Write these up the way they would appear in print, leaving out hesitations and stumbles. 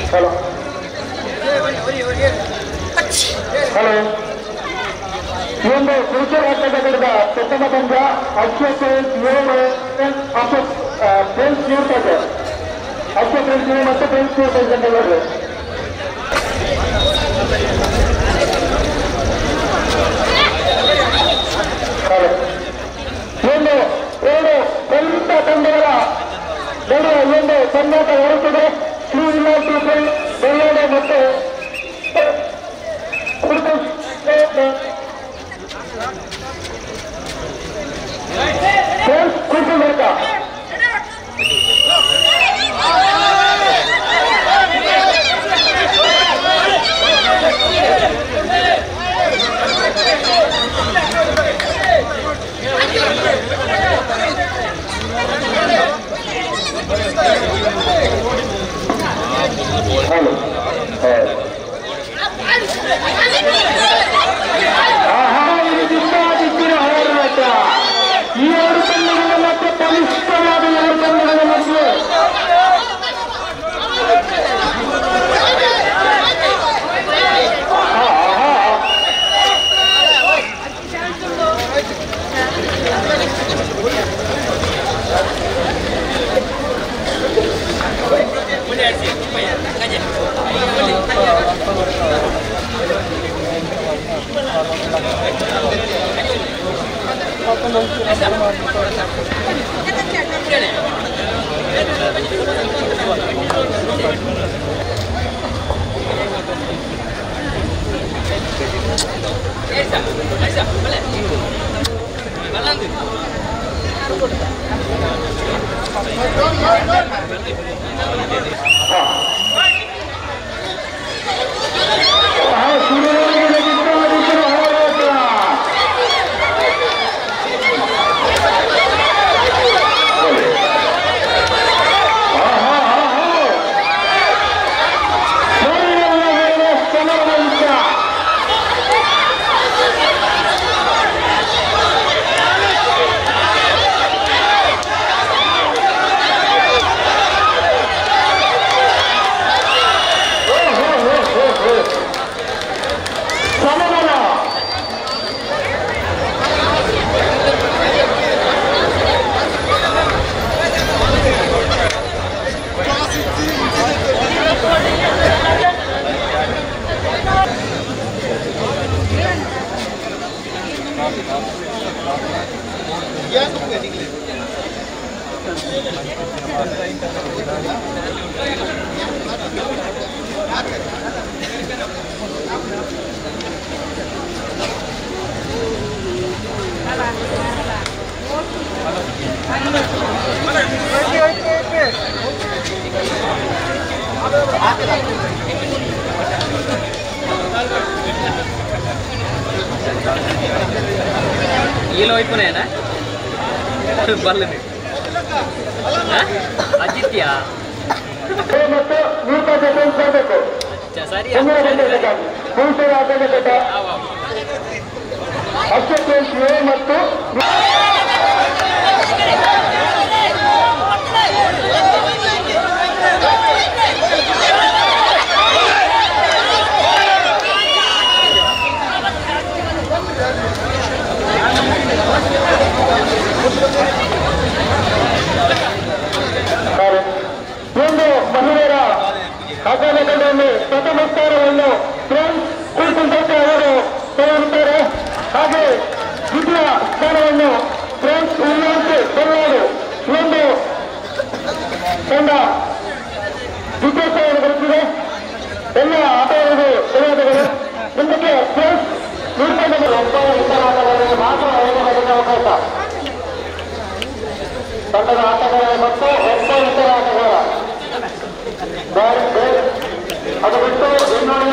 Hello. Hello. Number future academic September Banja, Ashok Ashok Prince Newton. Ashok Prince Newton, Prince Newton. Hello. Number Kalita Tandara. Number Sandata Orthodox. Yellow ipune na? Ballen. Aditya. Sari. ಹಾಗಾದಲ್ಲಿ ಪ್ರಥಮ ಸ್ಥಾನವನ್ನು friends ಕುರಿತಂತೆ ಅವರು ತಗೊಳ್ಳುತ್ತಾರೆ. ಹಾಗೆ ದ್ವಿತೀಯ ಸ್ಥಾನವನ್ನು friends ಉನ್ನತಿ ಕೊಲ್ಲಾಡು ಒಂದು ತಂಡ ದ್ವಿತೀಯ ಸ್ಥಾನವನ್ನು ಗಳಿಸಿದೆ. ಎಲ್ಲ ಆಟಗಾರರು ಧನ್ಯವಾದಗಳು. ಮುಂದಕ್ಕೆ ಫ್ರೆಂಡ್ಸ್ ಮಾತ್ರ ಅವಕಾಶ ತಂಡದ ಆಟಗಾರ ಮತ್ತು ಒಬ್ಬ ಇತರ ಆಟಗಾರ ಅದು ಬಿಟ್ಟು ಇನ್ನೊಂದು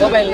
ಮೊಬೈಲ್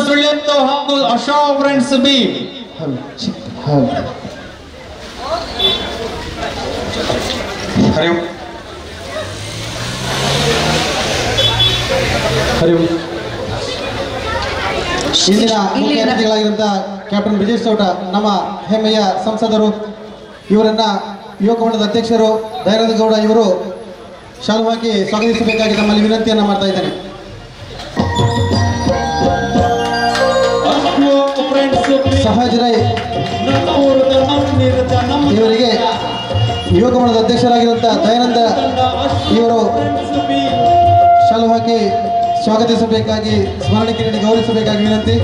ಸುಳ್ಳೆತ್ತು ಹಾಗೂ ಅಶಾ ಫ್ರೆಂಡ್ಸ್ ಬಿ ಹರಿ ಓಂ ಹರಿ ಓಂ. ಇಂದಿನ ಮುಖ್ಯ ಅತಿಥಿಗಳಾಗಿರುವಂತಹ ಕ್ಯಾಪ್ಟನ್ ವಿಜಯ್ ಸೌಟ ನಮ್ಮ ಹೆಮ್ಮೆಯ ಸಂಸದರು, ಇವರನ್ನ ಯುವಕ ಮಂಡಲದ ಅಧ್ಯಕ್ಷರು ದಯಾನಂದ ಗೌಡ ಇವರು ಶಾಲು ಹಾಕಿ ಸ್ವಾಗತಿಸಬೇಕಾಗಿ ನಮ್ಮಲ್ಲಿ ವಿನಂತಿಯನ್ನು ಮಾಡ್ತಾ ಇದ್ದೇನೆ. ಸಹಜ್ ರೈ ಇವರಿಗೆ ಯುವಕ ಮಂಡಲದ ಅಧ್ಯಕ್ಷರಾಗಿರುವಂತಹ ದಯಾನಂದ ಇವರು ಶಾಲು ಹಾಕಿ ಸ್ವಾಗತಿಸಬೇಕಾಗಿ ಸ್ಮರಣೆ ಕಿರೀಟ ಗೌರವಿಸಬೇಕಾಗಿ ವಿನಂತಿ.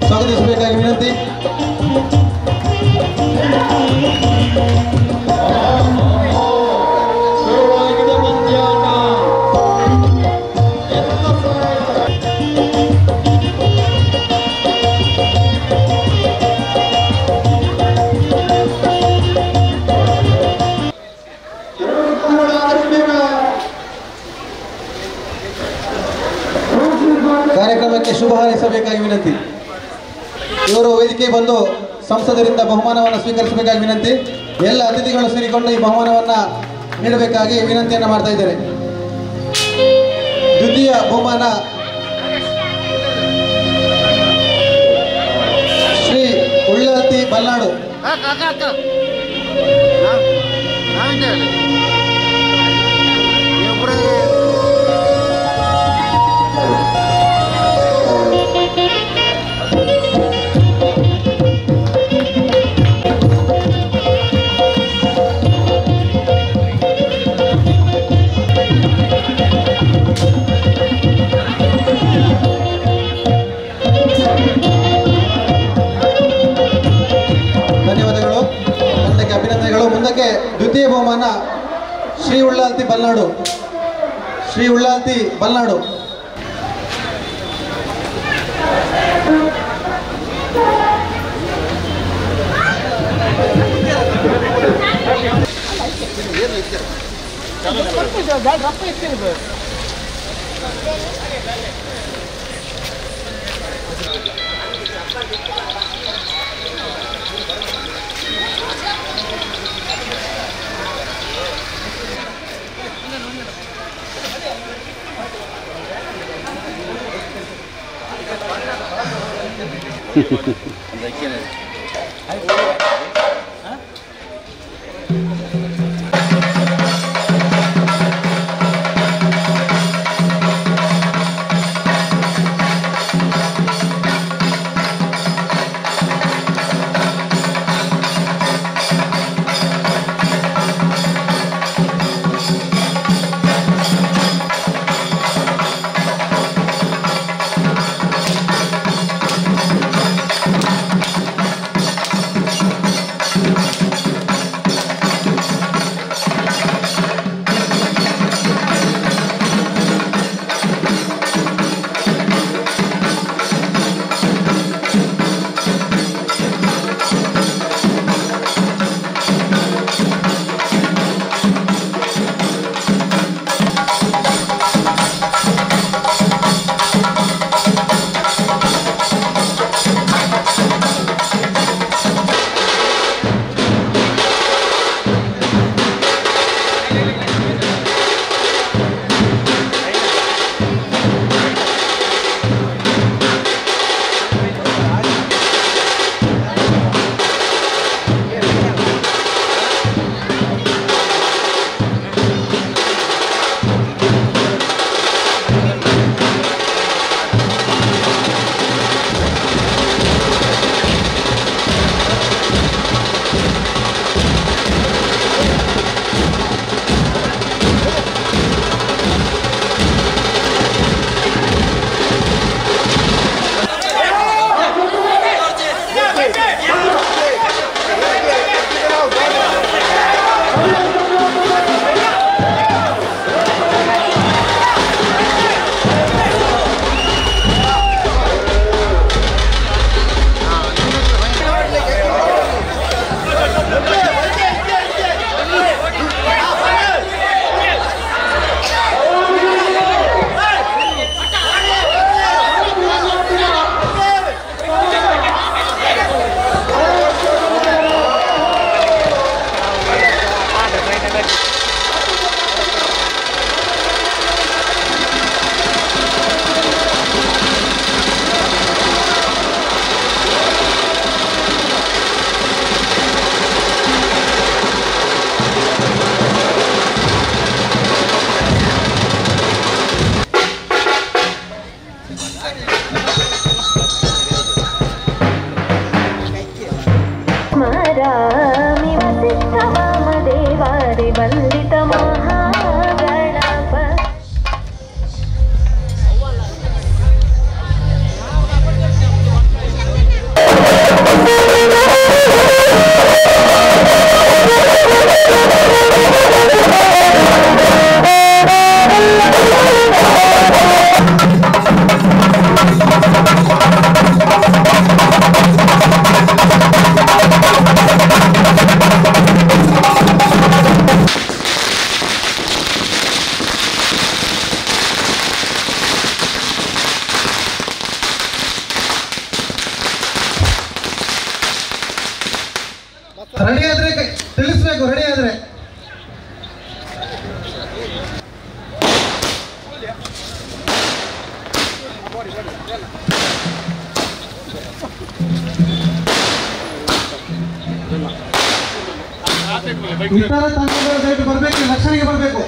ಸ್ವಾಗತಿಸಬೇಕಾಗಿ ವಿನಂತಿ. ಕಾರ್ಯಕ್ರಮಕ್ಕೆ ಶುಭ ಹಾರೈಸಬೇಕಾಗಿ ವಿನಂತಿ. ಇವರು ವೇದಿಕೆ ಬಂದು ಸಂಸದರಿಂದ ಬಹುಮಾನವನ್ನು ಸ್ವೀಕರಿಸಬೇಕಾಗಿ ವಿನಂತಿ. ಎಲ್ಲ ಅತಿಥಿಗಳು ಸೇರಿಕೊಂಡು ಈ ಬಹುಮಾನವನ್ನು ನೀಡಬೇಕಾಗಿ ವಿನಂತಿಯನ್ನು ಮಾಡ್ತಾ ಇದ್ದಾರೆ. ದ್ವಿತೀಯ ಬಹುಮಾನ ಶ್ರೀ ಉಳ್ಳಹತ್ತಿ ಬಲ್ನಾಡು. ಧನ್ಯವಾದಗಳು, ತಂಡಕ್ಕೆ ಅಭಿನಂದನೆಗಳು. ಮುಂದಕ್ಕೆ ದ್ವಿತೀಯ ಬಹುಮಾನ ಶ್ರೀ ಉಳ್ಳಹತ್ತಿ ಬಲ್ನಾಡು. ಶ್ರೀ ಉಳ್ಳಹತ್ತಿ ಬಲ್ನಾಡು. ಏನು ರೆಡಿ ಆದ್ರೆ ತಿಳಿಸ್ಬೇಕು. ರೆಡಿ ಆದ್ರೆ ಇತರ ತಂಡಗಳು ದಯವಿಟ್ಟು ಬರಬೇಕು, ರಕ್ಷಣೆಗೆ ಬರಬೇಕು.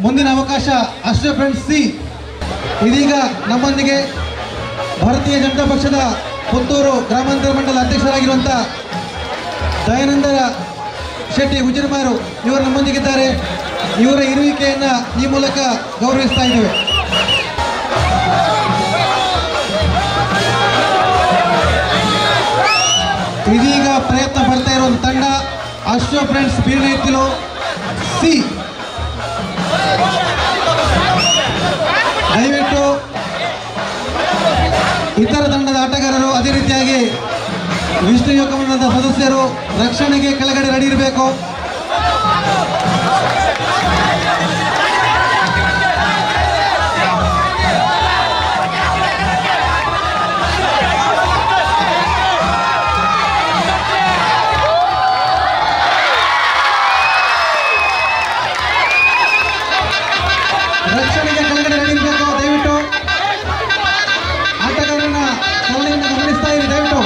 ಮುಂದಿನ ಅವಕಾಶ ಅಶ್ರಫ್ ಫ್ರೆಂಡ್ಸ್ ಸಿ. ಇದೀಗ ನಮ್ಮೊಂದಿಗೆ ಭಾರತೀಯ ಜನತಾ ಪಕ್ಷದ ಪುತ್ತೂರು ಗ್ರಾಮಾಂತರ ಮಂಡಲ ಅಧ್ಯಕ್ಷರಾಗಿರುವಂಥ ದಯಾನಂದ ಶೆಟ್ಟಿ ಉಜಿರಮಾರು ಇವರು ನಮ್ಮೊಂದಿಗಿದ್ದಾರೆ. ಇವರ ಇರುವಿಕೆಯನ್ನು ಈ ಮೂಲಕ ಗೌರವಿಸ್ತಾ ಇದ್ದೇವೆ. ಇದೀಗ ಪ್ರಯತ್ನ ಪಡ್ತಾ ಇರುವಂಥ ತಂಡ ಅಶ್ರಫ್ ಫ್ರೆಂಡ್ಸ್ ಬೀರ್ನೈತಿಲು ಸಿ. ದಯವಿಟ್ಟು ಇತರ ತಂಡದ ಆಟಗಾರರು ಅದೇ ರೀತಿಯಾಗಿ ವಿಷ್ಣು ಯುವಕ ಮಂಡಲದ ಸದಸ್ಯರು ರಕ್ಷಣೆಗೆ ಕೆಳಗಡೆ ರೆಡಿ ಇರಬೇಕು. ರಕ್ಷಣೆಗೆ ಕೆಳಗಡೆ ರೆಡಿ ಇರಬೇಕು. ದಯವಿಟ್ಟು ಆಟಗಾರನ ಸಲಹೆಯನ್ನು ಗಮನಿಸ್ತಾ ಇರಿ. ದಯವಿಟ್ಟು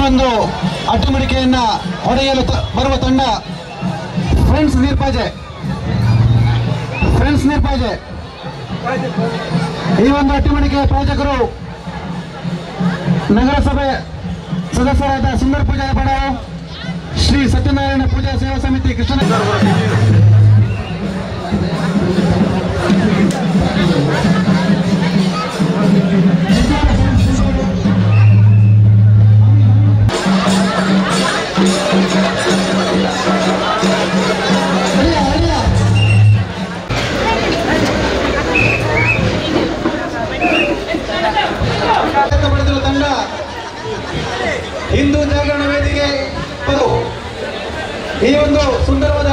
ಒಂದು ಅಟ್ಟಮಡಿಕೆಯನ್ನ ಹೊಡೆಯಲು ಬರುವ ತಂಡ ಫ್ರೆಂಡ್ಸ್ ನೀರ್ಪಾಜೆ. ಈ ಒಂದು ಅಟ್ಟಮಡಿಕೆ ಪ್ರಾಯೋಜಕರು ನಗರಸಭೆ ಸದಸ್ಯರಾದ ಸುಂದರ ಪೂಜಾರಿ ಬಡಾವ್, ಶ್ರೀ ಸತ್ಯನಾರಾಯಣ ಪೂಜಾ ಸೇವಾ ಸಮಿತಿ ಕೃಷ್ಣ. ತಂಡ ಹಿಂದೂ ಜಾಗರಣ ವೇದಿಕೆ ಈ ಒಂದು ಸುಂದರವಾದ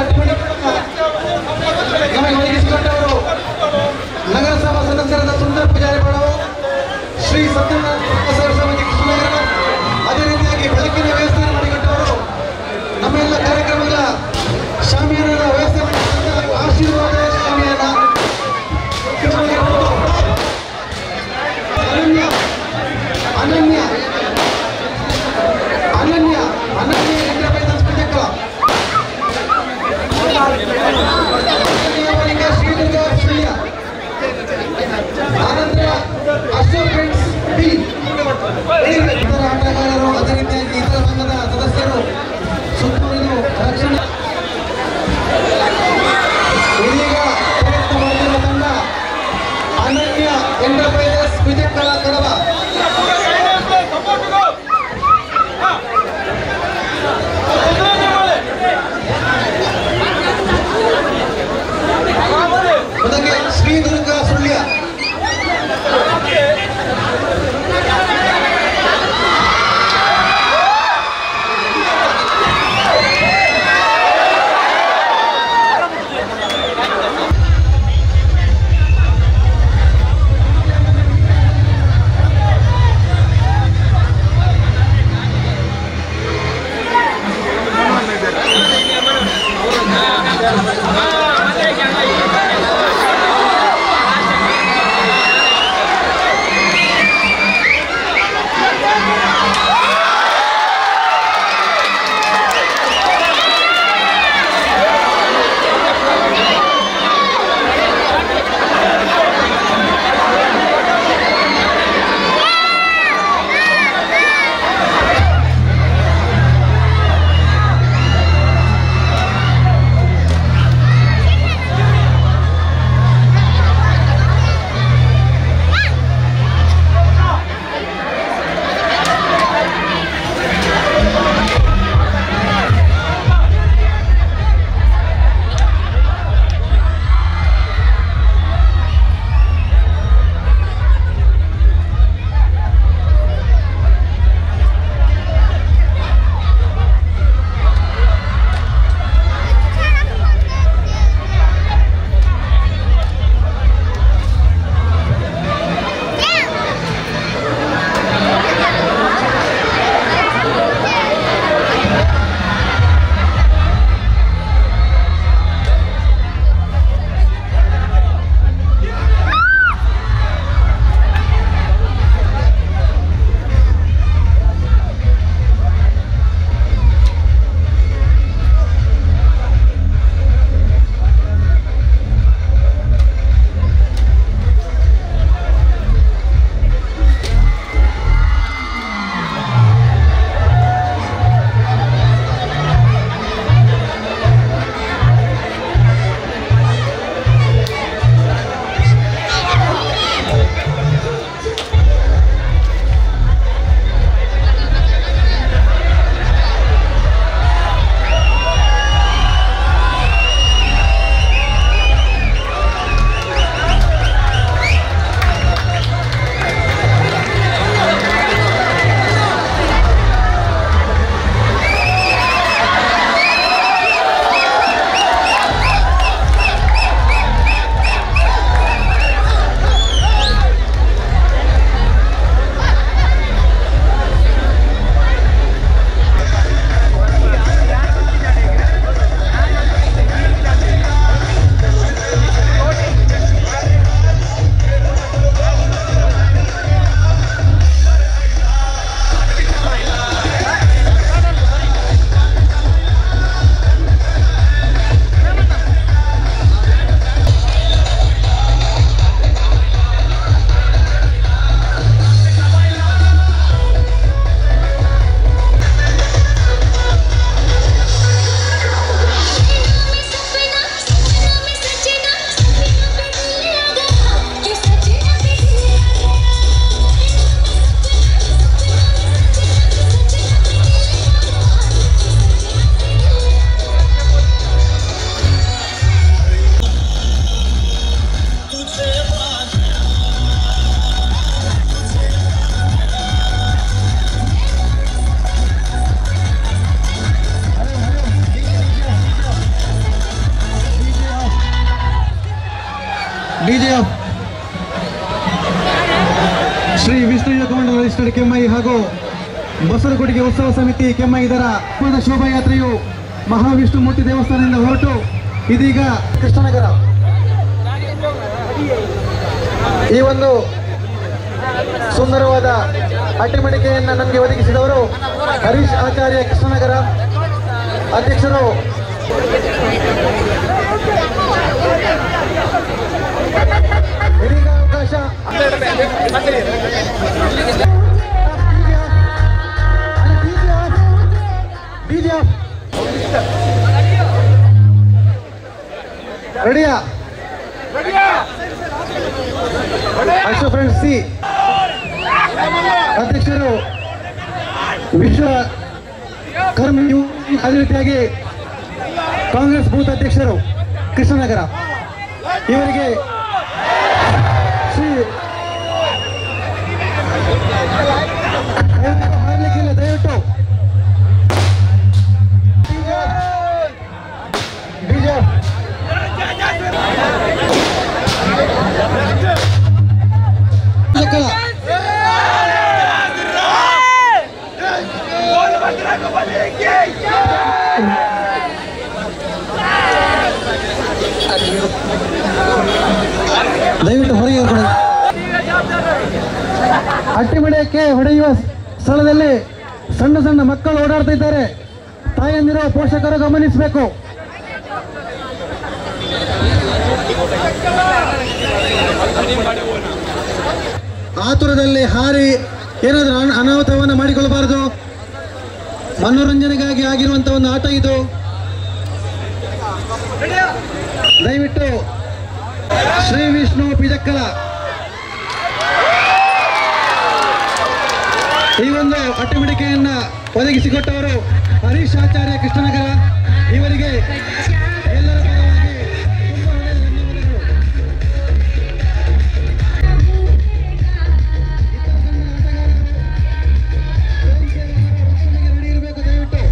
ನಮಗೆ ಒದಗಿಸಿಕೊಂಡವರು ನಗರಸಭಾ ಸದಸ್ಯರಾದ ಸುಂದರ ಪೂಜಾರಿ ಬಡಾವ್, ಶ್ರೀ ಸತ್ಯನಾರಾಯಣ ಸೇವಾ ಸಮಿತಿ ಕೃಷ್ಣನಗರ. ಅದೇ ರೀತಿಯಾಗಿ ಬೆಳಕಿನ ವ್ಯವಸ್ಥೆ ಮಾಡಿಕೊಟ್ಟವರು ನಮ್ಮೆಲ್ಲ ಕಾರ್ಯಕ್ರಮಗಳ ಶಾಮಿಯಾನದ ವ್ಯವಸ್ಥೆ ಮಾಡಿಕೊಂಡ ಆಶೀರ್ವಾದ ಶಾಮಿಯಾನ ಅನನ್ಯ ಎಂಟರ್ಪ್ರೈಸಸ್ ಪುಣ್ಯಕಲ, ಶ್ರೀದುರ್ಗ ಸುಳ್ಯ, ಆನಂತರ ಅಶೋಕ್ ಫ್ರೆಂಡ್ಸ್ ಬಿ, ಇತರ ಆಟಗಾರರು, ಅದೇ ರೀತಿಯಾಗಿ ಇತರ ಸಂಘದ ಸದಸ್ಯರು ಸುತ್ತುವರಿದು ರಕ್ಷಣೆ. ಇದೀಗ ಪ್ರಯತ್ನ ಮಾಡಿರುವ ತಂಡ ಅನನ್ಯ ಎಂಟರ್ಪ್ರೈಸಸ್ ವಿಜಯಕಲಾ ಕಡಬ. ಕೆಮ್ಮೈ ಹಾಗೂ ಬಸರಗುಡಿಗೆ ಉತ್ಸವ ಸಮಿತಿ ಕೆಮ್ಮೈ ಇದರ ಶೋಭಾಯಾತ್ರೆಯು ಮಹಾವಿಷ್ಣುಮೂರ್ತಿ ದೇವಸ್ಥಾನದಿಂದ ಹೊರಟು ಇದೀಗ ಕೃಷ್ಣನಗರ ಈ ಒಂದು ಸುಂದರವಾದ ಅಟ್ಟಿಮಡಿಕೆಯನ್ನು ನಮಗೆ ಒದಗಿಸಿದವರು ಹರೀಶ್ ಆಚಾರ್ಯ ಕೃಷ್ಣನಗರ ಅಧ್ಯಕ್ಷರು. ಇದೀಗ ಅವಕಾಶ ರೆಡಿಯಾ ಅಶೋ ಫ್ರೆಂಡ್ಸ್ ಸಿ ಅಧ್ಯಕ್ಷರು ವಿಶ್ವ ಕರ್ಮ ಅದೇ ರೀತಿಯಾಗಿ ಕಾಂಗ್ರೆಸ್ ಬೂತ್ ಅಧ್ಯಕ್ಷರು ಕೃಷ್ಣನಗರ ಇವರಿಗೆ ಶ್ರೀ ಹಾರ್ಲಿಕ್ಕಿಲ್ಲ ದಯವಿಟ್ಟು ದಯವಿಟ್ಟು ಹೊರಗೆ ಅಟ್ಟಿಮಡಿಯಕ್ಕೆ ಹೊಡೆಯುವ ಸ್ಥಳದಲ್ಲಿ ಸಣ್ಣ ಸಣ್ಣ ಮಕ್ಕಳು ಓಡಾಡ್ತಾ ಇದ್ದಾರೆ. ತಾಯಂದಿರು ಪೋಷಕರು ಗಮನಿಸಬೇಕು. ಆತುರದಲ್ಲಿ ಹಾರಿ ಏನಾದರೂ ಅನಾಹುತವನ್ನು ಮಾಡಿಕೊಳ್ಳಬಾರದು. ಮನೋರಂಜನೆಗಾಗಿ ಆಗಿರುವಂತಹ ಒಂದು ಆಟ ಇದು. ದಯವಿಟ್ಟು ಶ್ರೀ ವಿಷ್ಣು ಪಿಜಕ್ಕಲ ಈ ಒಂದು ಅಟ್ಟಿಮಡಿಕೆಯನ್ನ ಒದಗಿಸಿಕೊಟ್ಟವರು ಹರೀಶ್ ಆಚಾರ್ಯ ಕೃಷ್ಣನಗರ ಇವರಿಗೆ ಎಲ್ಲರ ಪರವಾಗಿ ತುಂಬ ರೆಡಿ ಇರಬೇಕು. ದಯವಿಟ್ಟು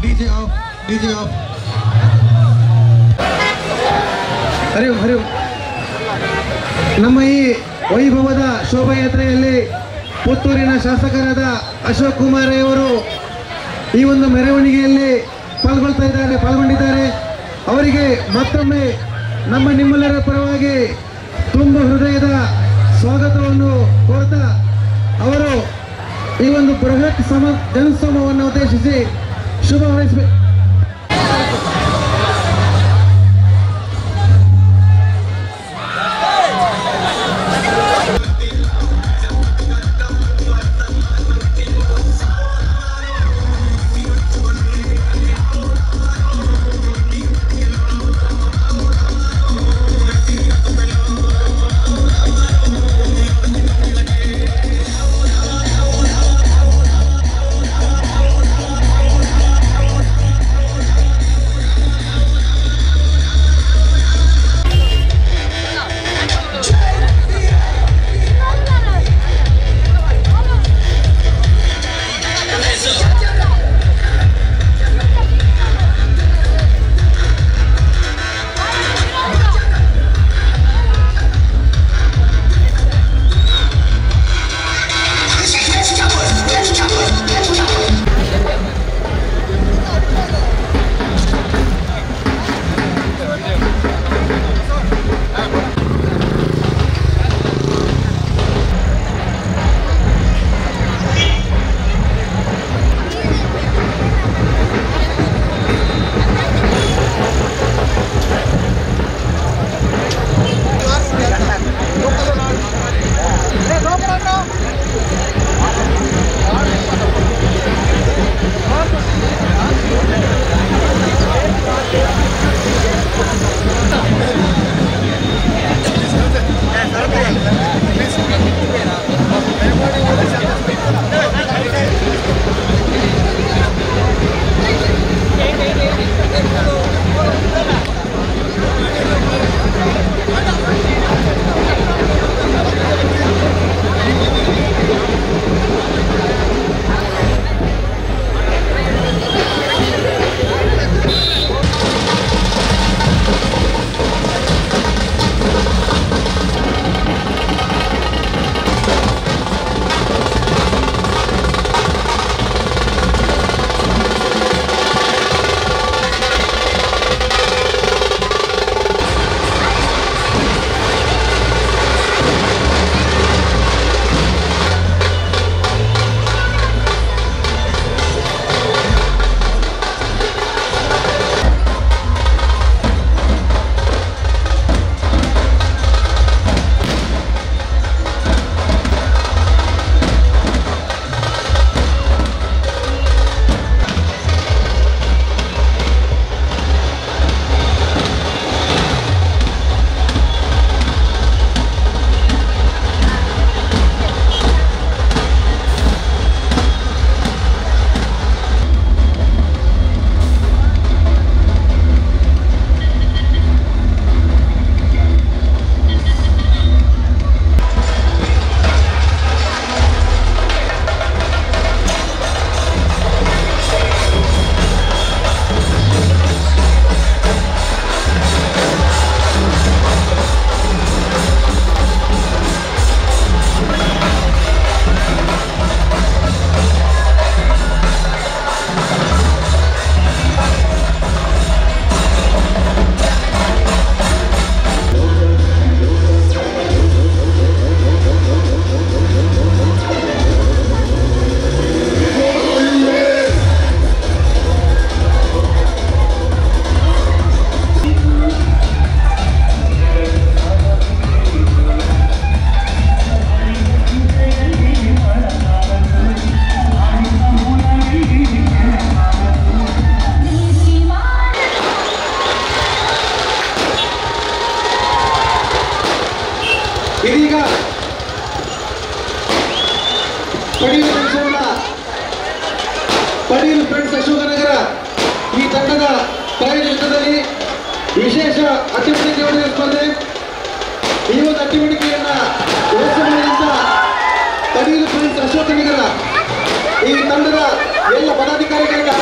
DJ off. ಹರಿವು ನಮ್ಮ ಈ ವೈಭವದ ಶೋಭಾಯಾತ್ರೆಯಲ್ಲಿ ಪುತ್ತೂರಿನ ಶಾಸಕರಾದ ಅಶೋಕ್ ಕುಮಾರ್ ಅವರು ಈ ಒಂದು ಮೆರವಣಿಗೆಯಲ್ಲಿ ಪಾಲ್ಗೊಂಡಿದ್ದಾರೆ. ಅವರಿಗೆ ಮತ್ತೊಮ್ಮೆ ನಿಮ್ಮೆಲ್ಲರ ಪರವಾಗಿ ತುಂಬ ಹೃದಯದ ಸ್ವಾಗತವನ್ನು ಕೋರ್ತಾ ಅವರು ಈ ಒಂದು ಬೃಹತ್ ಜನಸ್ತೋಮವನ್ನು ಉದ್ದೇಶಿಸಿ ಶುಭ ಹಾರೈಸಬೇಕು. ಇದೀಗ ಪಡೀಲ್ ಫ್ರೆಂಡ್ಸ್ ಅಶೋಕನಗರ ಈ ತಂಡದ ಪ್ರಾಯೋಜಕದಲ್ಲಿ ವಿಶೇಷ ಅಟ್ಟಿಮಣಿಕೆ ಹೊಡೆಯುವ ಸ್ಪರ್ಧೆ. ಈ ಒಂದು ಅಟ್ಟಿಮಣಿಕೆಯನ್ನ ವ್ಯವಸ್ಥೆ ಪಡೀಲ್ ಫ್ರೆಂಡ್ಸ್ ಅಶೋಕನಗರ ಈ ತಂಡದ ಎಲ್ಲ ಪದಾಧಿಕಾರಿಗಳಿಗೆ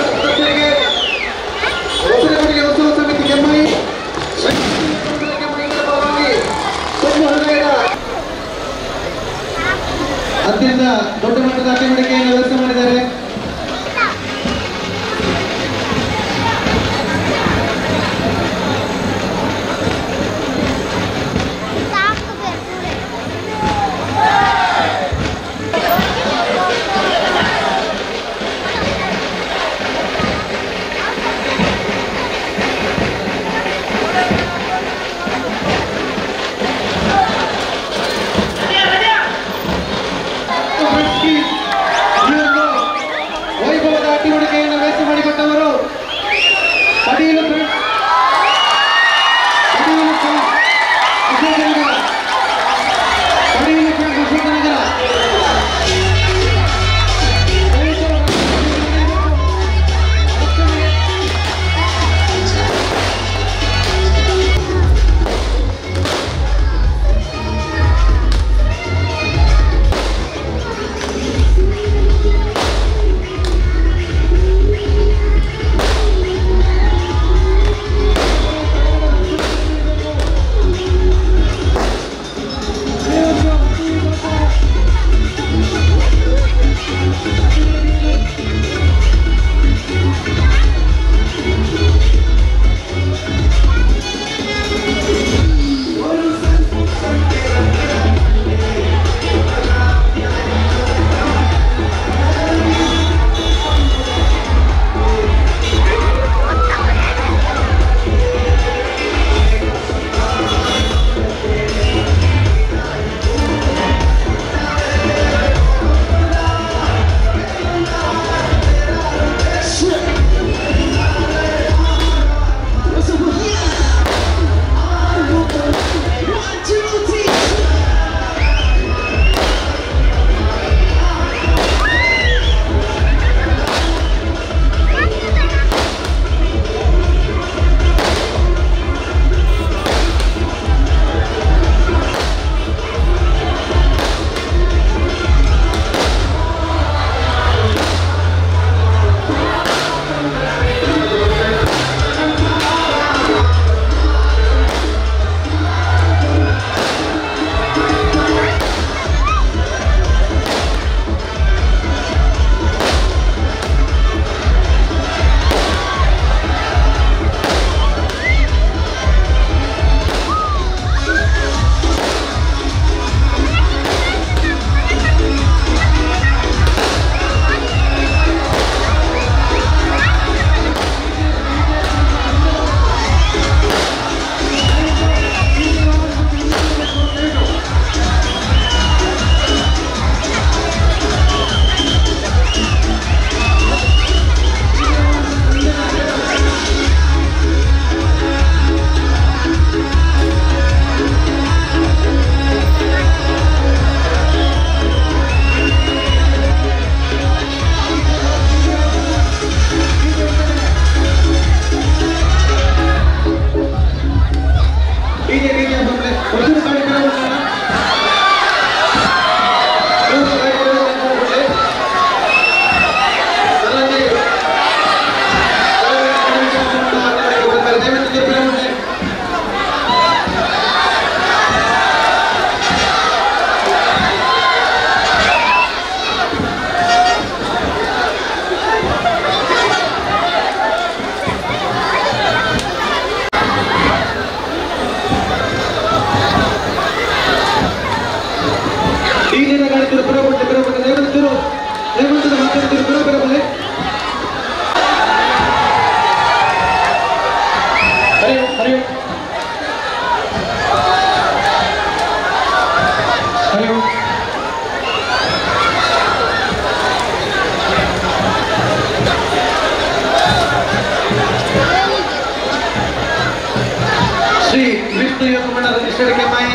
ಅಧ್ಯಕ್ಷರ ಕೆಮ್ಮಾಯಿ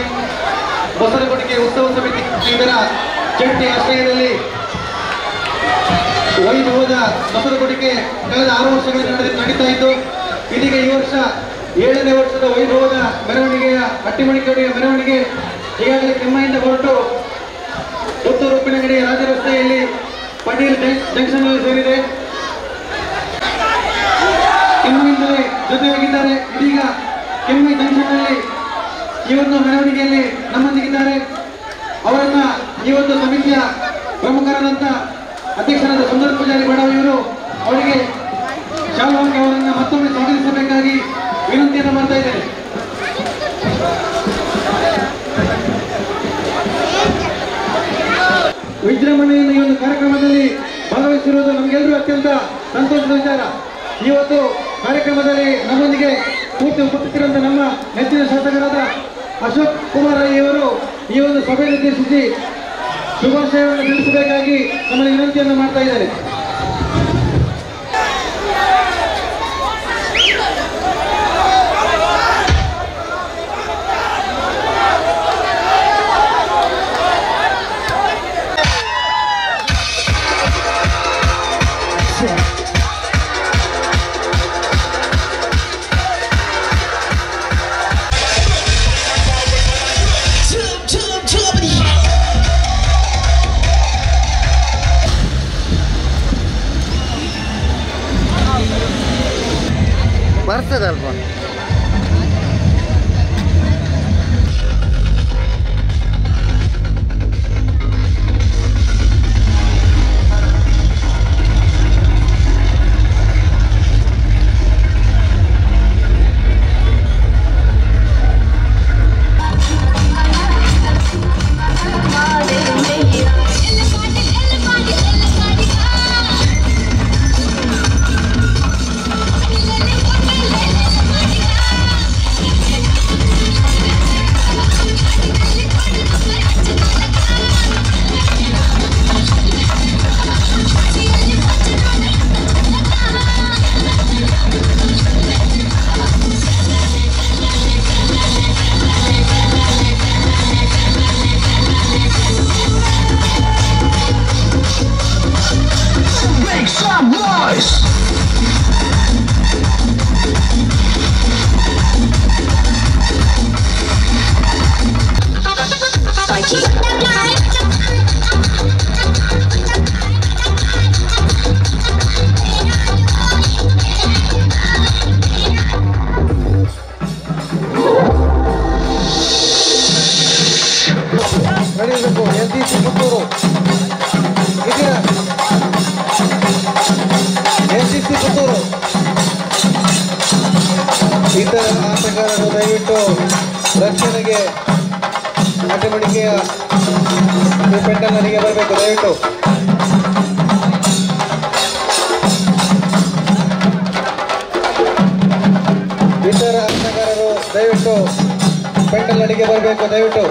ಬಸರಗುಡಿಗೆ ಉತ್ಸವ ಸಮಿತಿ ಇದರ ಜಂಟಿ ಆಶ್ರಯದಲ್ಲಿ ವೈಭವದ ಬಸರಗುಡಿಗೆ ಕಳೆದ 6 ವರ್ಷಗಳಿಂದ ನಡೀತಾ ಇದ್ದು ಇದೀಗ ಈ ವರ್ಷ 7ನೇ ವರ್ಷದ ವೈಭವದ ಮೆರವಣಿಗೆಯ ಹಟ್ಟಿಮಣಿಕೆಯ ಮೆರವಣಿಗೆ ಈಗಾಗಲೇ ಕೆಮ್ಮಾಯಿಂದ ಹೊರಟು ಪುತ್ತೂರು ಉಪ್ಪಿನಂಗಡಿಯ ರಾಜ ರಸ್ತೆಯಲ್ಲಿ ಪಡೀಲ್ ಜಂಕ್ಷನ್ ಸೇರಿದೆ. ಕೆಮ್ಮಿಂದಲೇ ಜೊತೆಯಾಗಿದ್ದಾರೆ. ಇದೀಗ ಕೆಮ್ಮಿ ಜಂಕ್ಷನ್ ನಲ್ಲಿ ಈ ಒಂದು ಮೆರವಣಿಗೆಯಲ್ಲಿ ನಮ್ಮೊಂದಿಗಿದ್ದಾರೆ. ಅವರನ್ನ ಈ ಒಂದು ಸಮಿತಿಯ ಪ್ರಮುಖರಾದಂಥ ಅಧ್ಯಕ್ಷರಾದ ಸುಂದರ ಪೂಜಾರಿ ಬಡಾವ್ ಇವರು ಅವರಿಗೆ ಶಾಲುವಾಗಿ ಅವರನ್ನು ಮತ್ತೊಮ್ಮೆ ಸ್ವಾಗತಿಸಬೇಕಾಗಿ ವಿನಂತಿಯನ್ನು ಮಾಡ್ತಾ ಇದ್ದೇನೆ. ವಿಜೃಂಭಣೆಯಿಂದ ಈ ಒಂದು ಕಾರ್ಯಕ್ರಮದಲ್ಲಿ ಭಾಗವಹಿಸಿರುವುದು ನಮಗೆಲ್ಲರೂ ಅತ್ಯಂತ ಸಂತೋಷದ ವಿಚಾರ. ಇವತ್ತು ಕಾರ್ಯಕ್ರಮದಲ್ಲಿ ನಮ್ಮೊಂದಿಗೆ ಪೂರ್ತಿ ಉಪಸ್ಥಿತರಿರುವಂತಹ ನಮ್ಮ ನೆಚ್ಚಿನ ಶಾಸಕರಾದ ಅಶೋಕ್ ಕುಮಾರ್ ರೈ ಅವರು ಈ ಒಂದು ಸಭೆಯನ್ನು ಉದ್ದೇಶಿಸಿ ಶುಭಾಶಯವನ್ನು ತಿಳಿಸಬೇಕಾಗಿ ನಮ್ಮಲ್ಲಿ ವಿನಂತಿಯನ್ನು ಮಾಡ್ತಾ ಇದ್ದಾರೆ. ಬರ್ತದಲ್ವಾ ಇತರ ಆಟಗಾರರು ದಯವಿಟ್ಟು ರಕ್ಷಣೆಗೆ ಹಟ್ಟಿಮಣಿಕೆಯ ಪೆಂಡಲ್ನರಿಗೆ ಬರಬೇಕು. ದಯವಿಟ್ಟು ಇತರ ಆಟಗಾರರು ದಯವಿಟ್ಟು ಪೆಂಡಲ್ನರಿಗೆ ಬರಬೇಕು. ದಯವಿಟ್ಟು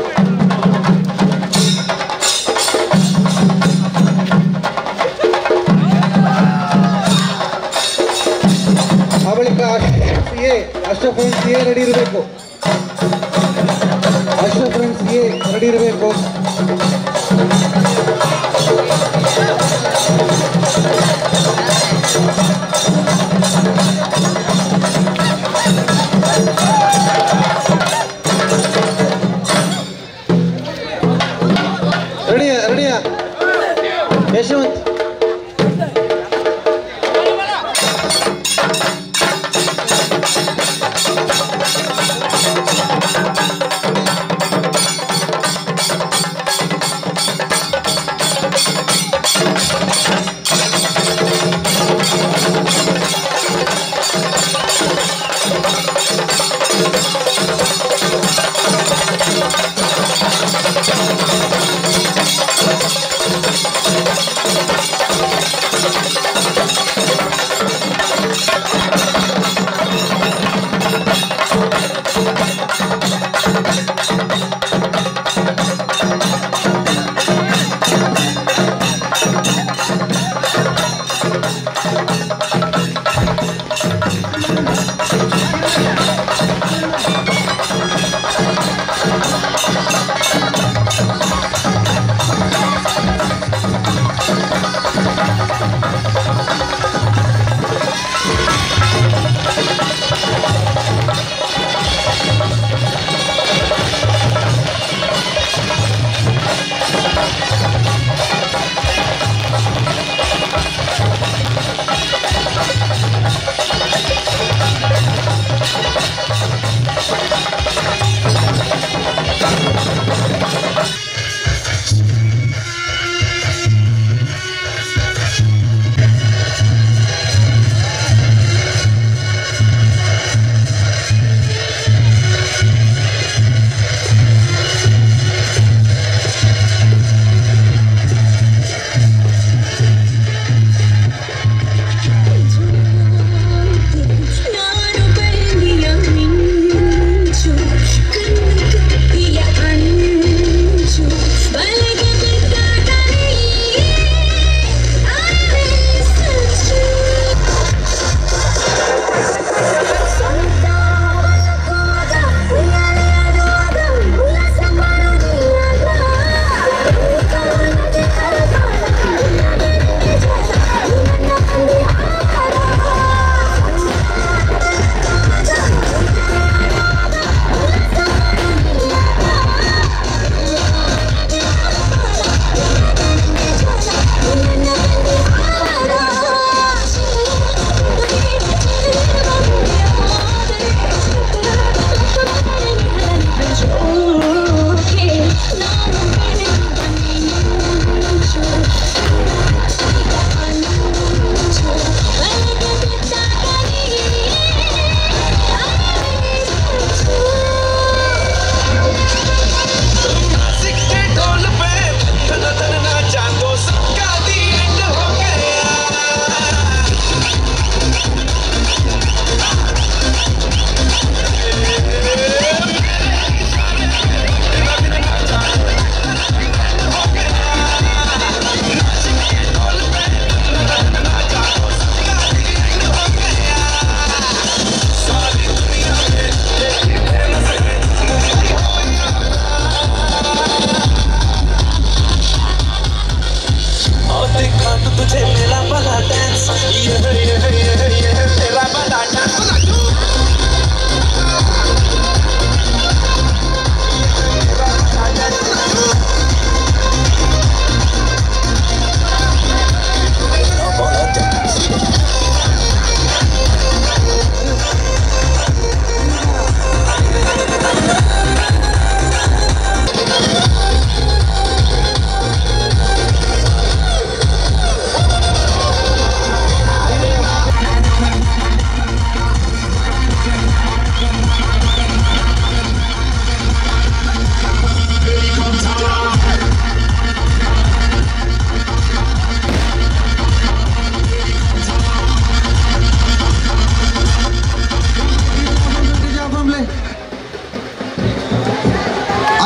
ಆ ಬಳಿಕ ಅಶ್ರಫ್ ಫ್ರೆಂಡ್ಸ್ ಎ ರೆಡಿ ಇರಬೇಕು. ಅಶ್ರಫ್ ಫ್ರೆಂಡ್ಸ್ ಎ ರೆಡಿ ಇರಬೇಕು. ರೆಡಿಯಾ ಯಶವಂತ್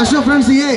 ಅಶ್ರಫ್ ಫ್ರೆಂಡ್ಸ್ ಎ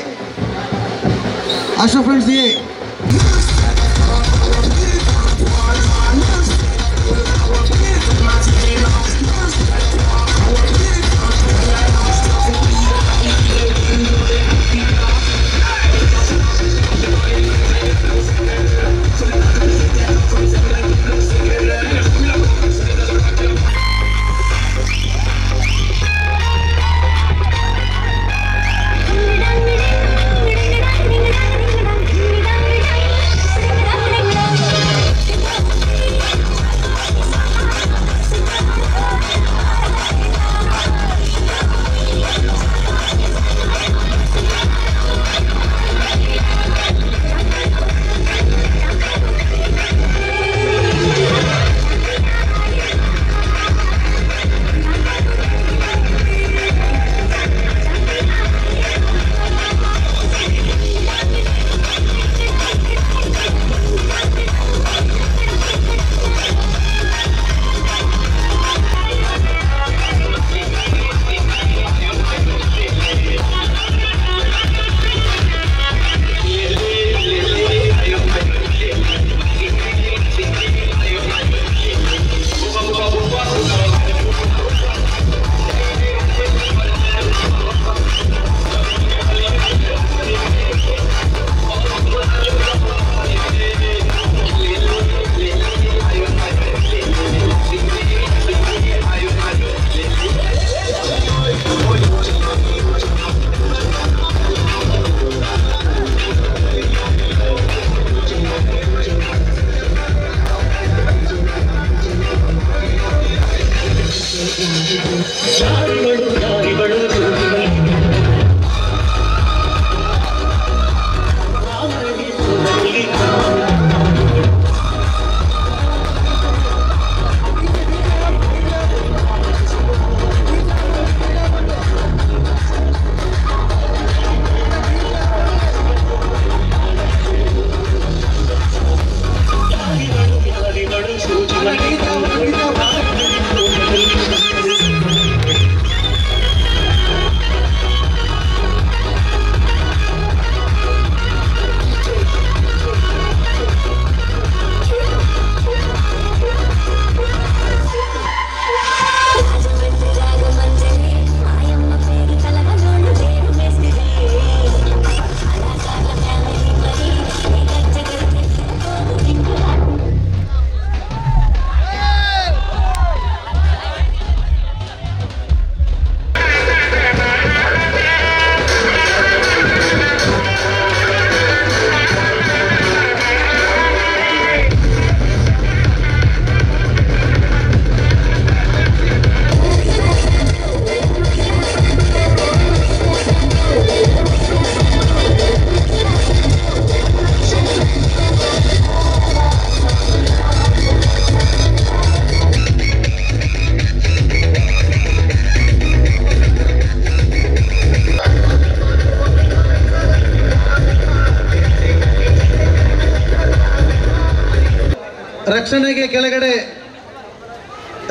ರಕ್ಷಣೆಗೆ ಕೆಳಗಡೆ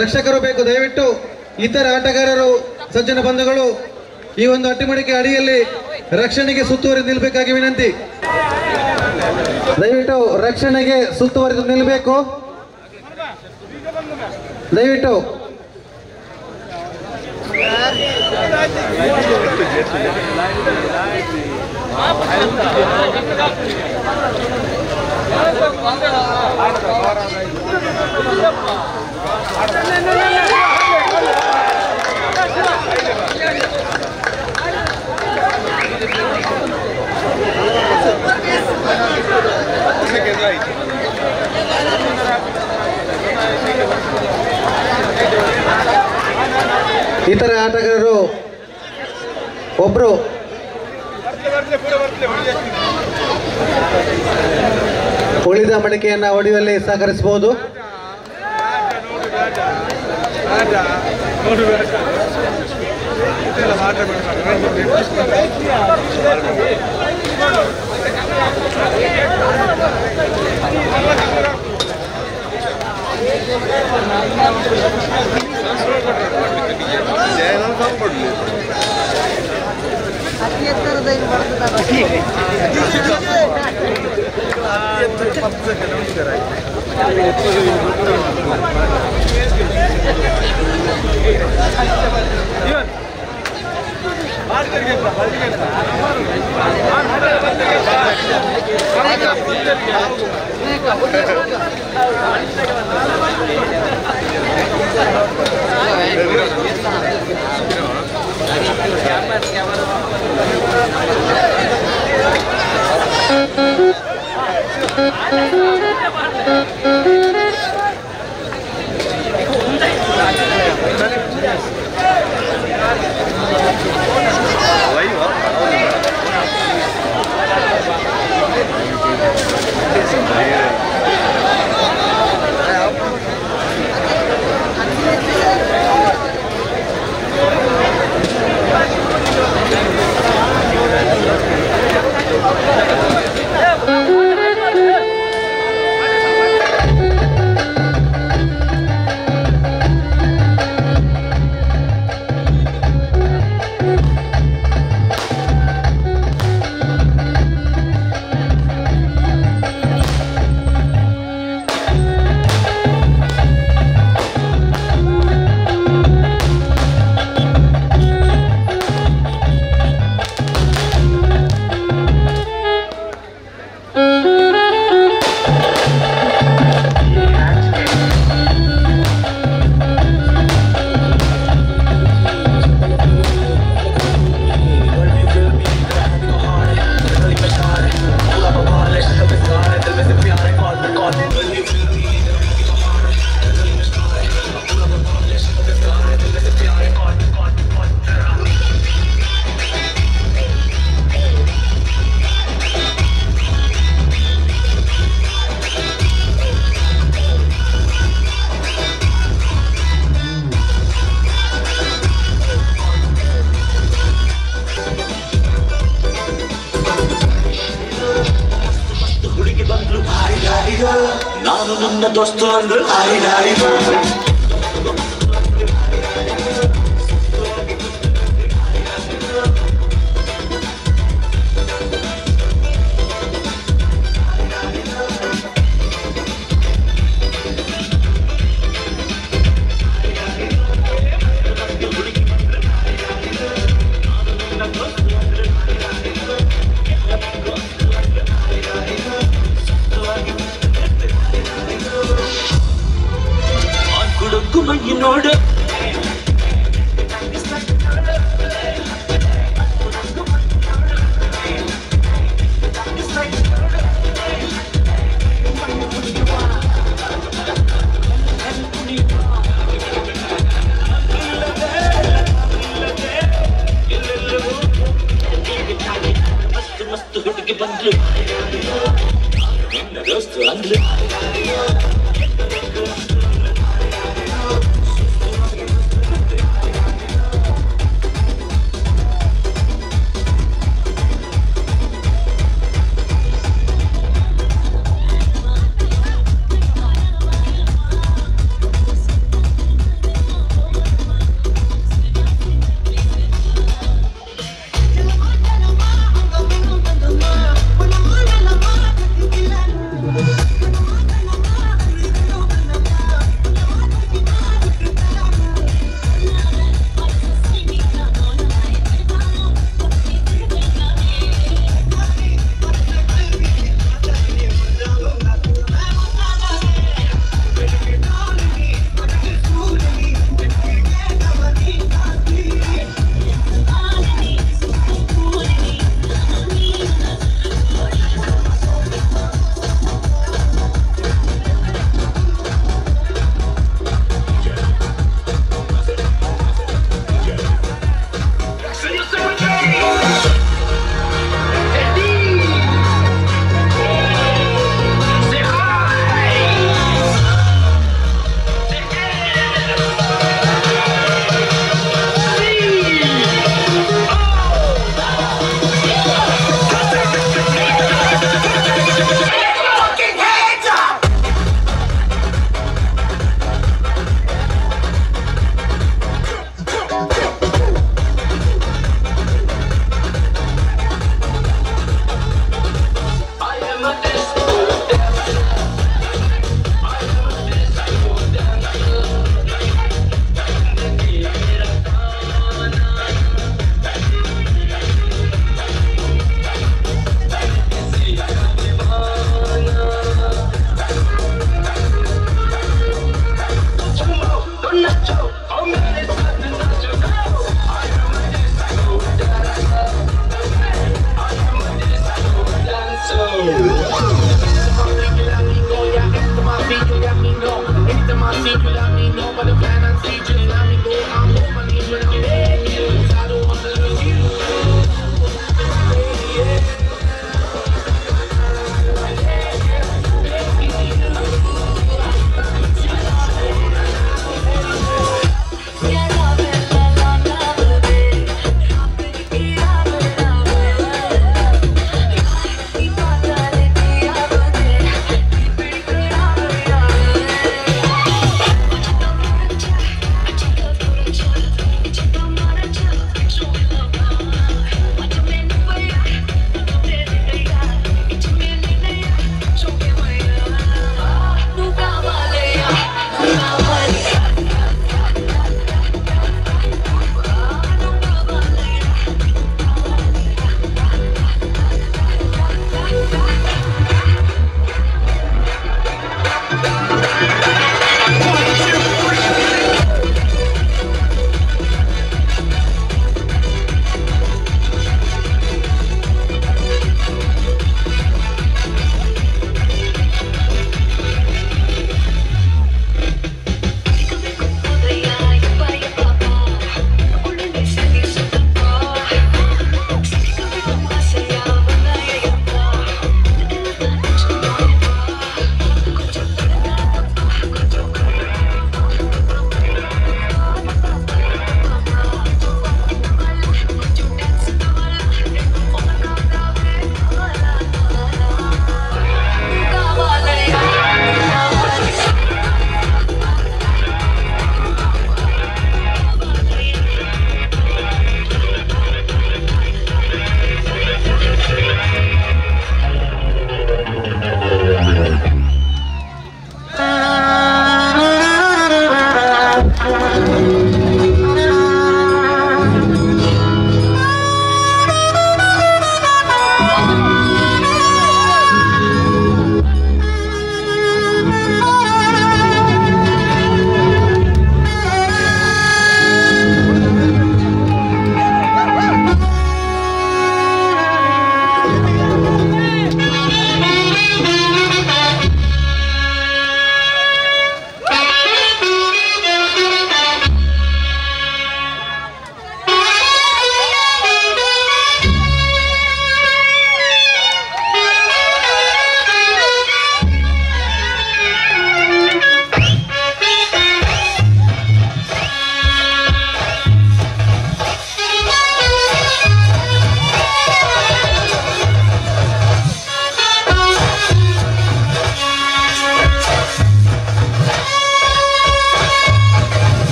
ರಕ್ಷಕರು ಬೇಕು. ದಯವಿಟ್ಟು ಇತರ ಆಟಗಾರರು ಸಜ್ಜನ ಬಂಧುಗಳು ಈ ಒಂದು ಅಟ್ಟಿಮಡಿಕೆ ಅಡಿಯಲ್ಲಿ ರಕ್ಷಣೆಗೆ ಸುತ್ತುವರಿದು ನಿಲ್ಲಬೇಕಾಗಿ ವಿನಂತಿ. ದಯವಿಟ್ಟು ರಕ್ಷಣೆಗೆ ಸುತ್ತುವರಿದು ನಿಲ್ಲಬೇಕು. ದಯವಿಟ್ಟು ಇತರ ಆಟಗಾರರು ಒಬ್ರು ಉಳಿದ ಮಡಿಕೆಯನ್ನು ಹೊಡೆಯುವಲ್ಲಿ ಸಹಕರಿಸಬಹುದು. ಅತಿ ಎತ್ತರ ನಾನು ನನ್ನ ದೋಸ್ತು ಅಂದ್ರು ಹಾರಿದಾರಿದು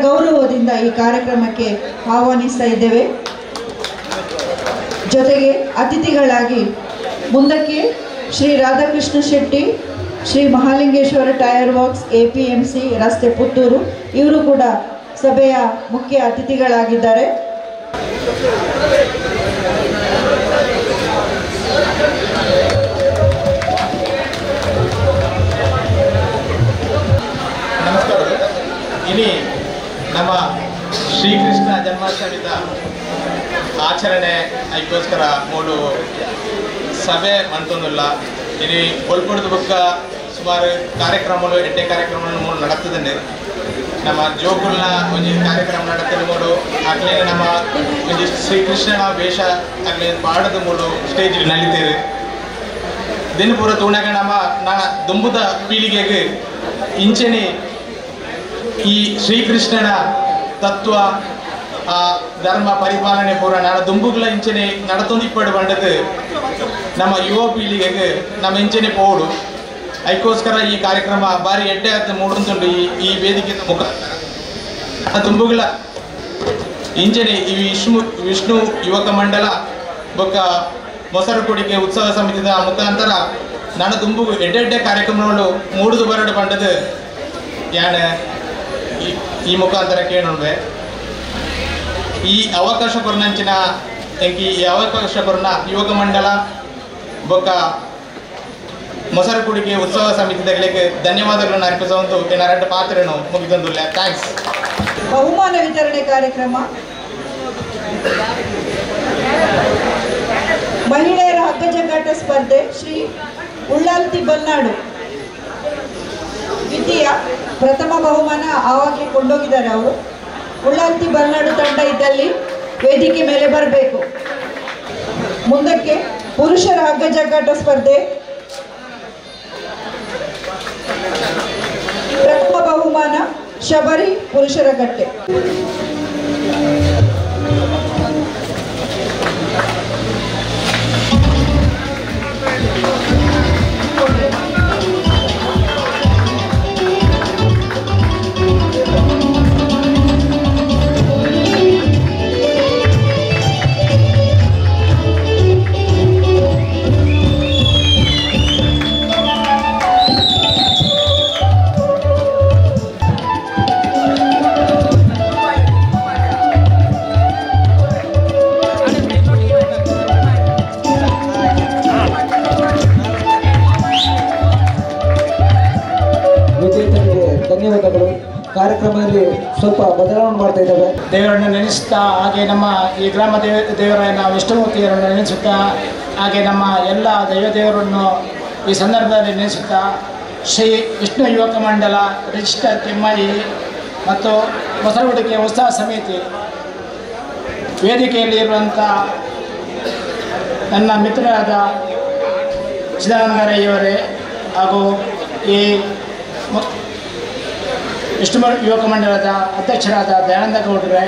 ಗೌರವದಿಂದ ಈ ಕಾರ್ಯಕ್ರಮಕ್ಕೆ ಆಹ್ವಾನಿಸ್ತಾ ಇದ್ದೇವೆ. ಜೊತೆಗೆ ಅತಿಥಿಗಳಾಗಿ ಮುಂದಕ್ಕೆ Shri Radhakrishna Shetty, Shri Mahalingeshwara tyre works APMC ರಸ್ತೆ ಪುತ್ತೂರು, ಇವರು ಕೂಡ ಸಭೆಯ ಮುಖ್ಯ ಅತಿಥಿಗಳಾಗಿದ್ದಾರೆ. ನಮಸ್ಕಾರ. ಇನಿ ನಮ್ಮ ಶ್ರೀಕೃಷ್ಣ ಜನ್ಮಾಷ್ಟಮಿದ ಆಚರಣೆ ಅದಕ್ಕೋಸ್ಕರ ಮೂಡು ಸಭೆ ಮಂತೊಂದಿಲ್ಲ. ಇನಿ ಒಳ್ಪಡ್ದು ಬುಕ್ಕ ಸುಮಾರು ಕಾರ್ಯಕ್ರಮಗಳು 8 ಕಾರ್ಯಕ್ರಮಗಳನ್ನು ಮೂಡು ನಡತ್ತದೆ. ನಮ್ಮ ಜೋಗುಲ್ನ ಒಂದು ಕಾರ್ಯಕ್ರಮ ನಡತ್ತದೆ ಮೂಡು ಆಗಲೇ ನಮ್ಮ ಒಂದು ಶ್ರೀಕೃಷ್ಣನ ವೇಷ ಆಗಲೇ ಪಾಡದ ಮೂಡು ಸ್ಟೇಜ್ ನಡೀತೇವೆ. ದಿನ ಪೂರ ತೂಣಾಗ ನಮ್ಮ ದುಂಬುದ ಪೀಳಿಗೆಗೆ ಇಂಚೆನೆ ಈ ಶ್ರೀಕೃಷ್ಣನ ತತ್ವ ಆ ಧರ್ಮ ಪರಿಪಾಲನೆ ಪೂರ ನಾಡ ದುಂಬುಗಳ ಇಂಚೆನೆ ನಡತೊಂದಿಪ್ಪಡು ಬಂಡದು ನಮ್ಮ ಯುವ ಪೀಳಿಗೆಗೆ ನಮ್ಮ ಇಂಚೆನೆ ಪೋಡು. ಅದಕ್ಕೋಸ್ಕರ ಈ ಕಾರ್ಯಕ್ರಮ ಬಾರಿ ಎಡ್ಡೆ ಹತ್ತು ಮೂಡುಂಟು ಈ ವೇದಿಕೆ ಮುಖಾಂತರ ದುಂಬುಗಳ ಇಂಚೆನೆ ಈ ವಿಷ್ಣು ಯುವಕ ಮಂಡಲ ಬೊಕ್ಕ ಮೊಸರುಕುಡಿಕೆ ಉತ್ಸವ ಸಮಿತಿದ ಮುಖಾಂತರ ನನ್ನ ದುಂಬು ಎಡ್ಡೆ ಕಾರ್ಯಕ್ರಮಗಳು ಮೂಡುದು ಬರಡು ಬಂಡದು ಯಾನ ಈ ಮುಖಾಂತರ ಕೇಳೋಣ್ವೆ. ಈ ಅವಕಾಶ ಕೊರ್ನಂಚಿನ ಎಂಕಿ ಈ ಅವಕಾಶ ಕೊರ್ನ ಯುವಕ ಮಂಡಲ ಬೊಕ್ಕ ಮೊಸರುಕುಡಿಕೆ ಉತ್ಸವ ಸಮಿತಿಗಳಿಗೆ ಧನ್ಯವಾದಗಳನ್ನು ಅರ್ಪಿಸುವಂತೂ ಏನಾರ ಪಾತ್ರನು ಮುಗಿದೊಂದಿಲ್ಲ. ಥ್ಯಾಂಕ್ಸ್. ಬಹುಮಾನ ವಿತರಣೆ ಕಾರ್ಯಕ್ರಮ. ಮಹಿಳೆಯರ ಹಗ್ಗಜಗ್ಗಾಟ ಸ್ಪರ್ಧೆ ಶ್ರೀ ಉಳ್ಳಾಲ್ತಿ ಬಲ್ನಾಡು ದ್ವಿತೀಯ, ಪ್ರಥಮ ಬಹುಮಾನ ಆವಾಗಲೇ ಕೊಂಡೋಗಿದ್ದಾರೆ ಅವರು. ಉಳ್ಳಾಲ್ತಿ ಬಲ್ನಾಡು ತಂಡ ಇದ್ದಲ್ಲಿ ವೇದಿಕೆ ಮೇಲೆ ಬರಬೇಕು. ಮುಂದಕ್ಕೆ ಪುರುಷರ ಹಗ್ಗಜಗ್ಗಾಟ ಸ್ಪರ್ಧೆ, ಪ್ರಥಮ ಬಹುಮಾನ ಶಬರಿ ಪುರುಷರ ಗಟ್ಟೆ. ಧನ್ಯವಾದಗಳು. ಕಾರ್ಯಕ್ರಮದಲ್ಲಿ ಸ್ವಲ್ಪ ಬದಲಾವಣೆ ಮಾಡ್ತಾ ಇದ್ದಾವೆ. ದೇವರನ್ನು ನೆನೆಸುತ್ತಾ, ಹಾಗೆ ನಮ್ಮ ಈ ಗ್ರಾಮ ದೇವರನ್ನು ವಿಷ್ಣುಮೂರ್ತಿಯವರನ್ನು ನೆನೆಸುತ್ತಾ, ಹಾಗೆ ನಮ್ಮ ಎಲ್ಲ ದೇವರನ್ನು ಈ ಸಂದರ್ಭದಲ್ಲಿ ನೆನೆಸುತ್ತಾ, ಶ್ರೀ ವಿಷ್ಣು ಯುವಕ ಮಂಡಲ ರಿಜಿಸ್ಟರ್ ಕೆಮ್ಮಯಿ ಮತ್ತು ಮೊಸರುಗುಡಿಕೆ ಉತ್ಸವ ಸಮಿತಿ ವೇದಿಕೆಯಲ್ಲಿ ಇರುವಂಥ ನನ್ನ ಮಿತ್ರರಾದ ಚಿದಾನಂದರಯ್ಯವರೇ ಹಾಗೂ ಈ ವಿಷ್ಣು ಯುವಕ ಮಂಡಲದ ಅಧ್ಯಕ್ಷರಾದ ದಯಾನಂದ ಗೌಡರೇ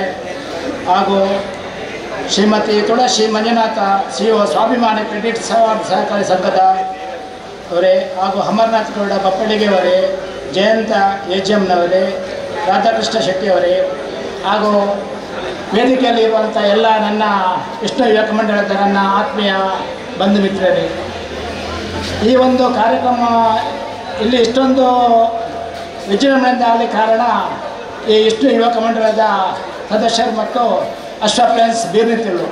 ಹಾಗೂ ಶ್ರೀಮತಿ ತುಳಸಿ ಮಂಜುನಾಥ CEO ಸ್ವಾಭಿಮಾನಿ ಕ್ರೆಡಿಟ್ ಸಹಕಾರಿ ಸಂಘದ ಅವರೇ ಹಾಗೂ ಅಮರನಾಥ್ ಗೌಡ ಬಪ್ಪಳಿಗೆಯವರೇ, ಜಯಂತ AGMನವರೇ, ರಾಧಾಕೃಷ್ಣ ಶೆಟ್ಟಿಯವರೇ ಹಾಗೂ ವೇದಿಕೆಯಲ್ಲಿ ಇರುವಂಥ ಎಲ್ಲ ನನ್ನ ವಿಷ್ಣು ಯುವಕ ಮಂಡಲದ ನನ್ನ ಆತ್ಮೀಯ ಬಂಧು ಮಿತ್ರರೇ, ಈ ಒಂದು ಕಾರ್ಯಕ್ರಮ ಇಲ್ಲಿ ಇಷ್ಟೊಂದು ವಿಜೃಂಭಣೆಯಿಂದ ಆಗಲಿ ಕಾರಣ ಈ ವಿಷ್ಣು ಯುವಕ ಮಂಡಲದ ಸದಸ್ಯರು ಮತ್ತು ಅಶ್ರಫ್ ಫ್ರೆಂಡ್ಸ್ ಬೀರ್ನಿತಿರು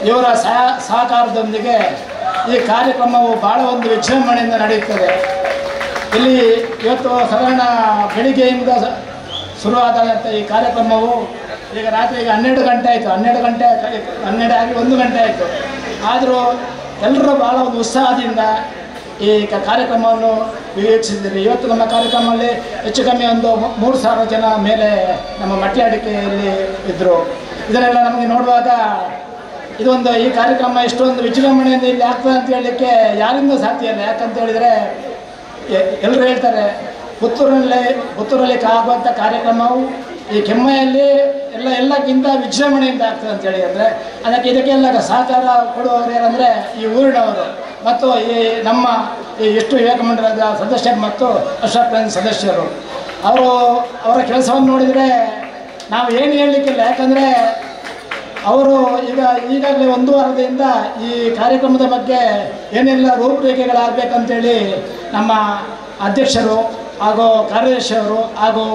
ಇವರ ಸಹಕಾರದೊಂದಿಗೆ ಈ ಕಾರ್ಯಕ್ರಮವು ಭಾಳ ಒಂದು ವಿಜೃಂಭಣೆಯಿಂದ ನಡೆಯುತ್ತದೆ. ಇಲ್ಲಿ ಇವತ್ತು ಸಾಧಾರಣ ಬೆಳಿಗ್ಗೆಯಿಂದ ಶುರುವಾದಂಥ ಈ ಕಾರ್ಯಕ್ರಮವು ಈಗ ರಾತ್ರಿಗೆ 12 ಗಂಟೆ ಆಯಿತು. 12 ಆಗಿ 1 ಗಂಟೆ ಆಯಿತು. ಆದರೂ ಎಲ್ಲರೂ ಭಾಳ ಒಂದು ಉತ್ಸಾಹದಿಂದ ಈ ಕಾರ್ಯಕ್ರಮವನ್ನು ವೀಕ್ಷಿಸಿದ್ದೀರಿ. ಇವತ್ತು ನಮ್ಮ ಕಾರ್ಯಕ್ರಮದಲ್ಲಿ ಹೆಚ್ಚು ಕಮ್ಮಿ ಒಂದು 3,000 ಜನ ಮೇಲೆ ನಮ್ಮ ಮಟ್ಯಾಡಿಕೆಯಲ್ಲಿ ಇದ್ದರು. ಇದನ್ನೆಲ್ಲ ನಮಗೆ ನೋಡುವಾಗ ಇದೊಂದು ಈ ಕಾರ್ಯಕ್ರಮ ಇಷ್ಟೊಂದು ವಿಜೃಂಭಣೆಯಿಂದ ಇಲ್ಲಿ ಆಗ್ತದೆ ಅಂತ ಹೇಳಲಿಕ್ಕೆ ಯಾರಿಂದೂ ಸಾಧ್ಯ ಇಲ್ಲ. ಯಾಕಂತ ಹೇಳಿದರೆ ಎಲ್ಲರೂ ಹೇಳ್ತಾರೆ ಪುತ್ತೂರಲ್ಲಿ ಆಗುವಂಥ ಕಾರ್ಯಕ್ರಮವು ಈ ಕೆಮ್ಮಯಲ್ಲಿ ಎಲ್ಲಕ್ಕಿಂತ ವಿಜೃಂಭಣೆಯಿಂದ ಆಗ್ತದೆ ಅಂತೇಳಿ. ಅಂದರೆ ಇದಕ್ಕೆಲ್ಲ ಸಹಕಾರ ಕೊಡುವವರು ಏನಂದರೆ ಈ ಊರಿನವರು ಮತ್ತು ಈ ನಮ್ಮ ಈ ಎಷ್ಟು ಯುವಕ ಮಂಡಲದ ಸದಸ್ಯರು ಮತ್ತು ಅಶ್ರಫ್ ಫ್ರೆಂಡ್ಸ್ ಸದಸ್ಯರು. ಅವರ ಕೆಲಸವನ್ನು ನೋಡಿದರೆ ನಾವು ಏನು ಹೇಳಲಿಕ್ಕಿಲ್ಲ. ಯಾಕಂದರೆ ಅವರು ಈಗಾಗಲೇ 1 ವಾರದಿಂದ ಈ ಕಾರ್ಯಕ್ರಮದ ಬಗ್ಗೆ ಏನೆಲ್ಲ ರೂಪರೇಖೆಗಳಾಗಬೇಕಂತೇಳಿ ನಮ್ಮ ಅಧ್ಯಕ್ಷರು ಹಾಗೂ ಕಾರ್ಯದರ್ಶಿಯವರು ಹಾಗೂ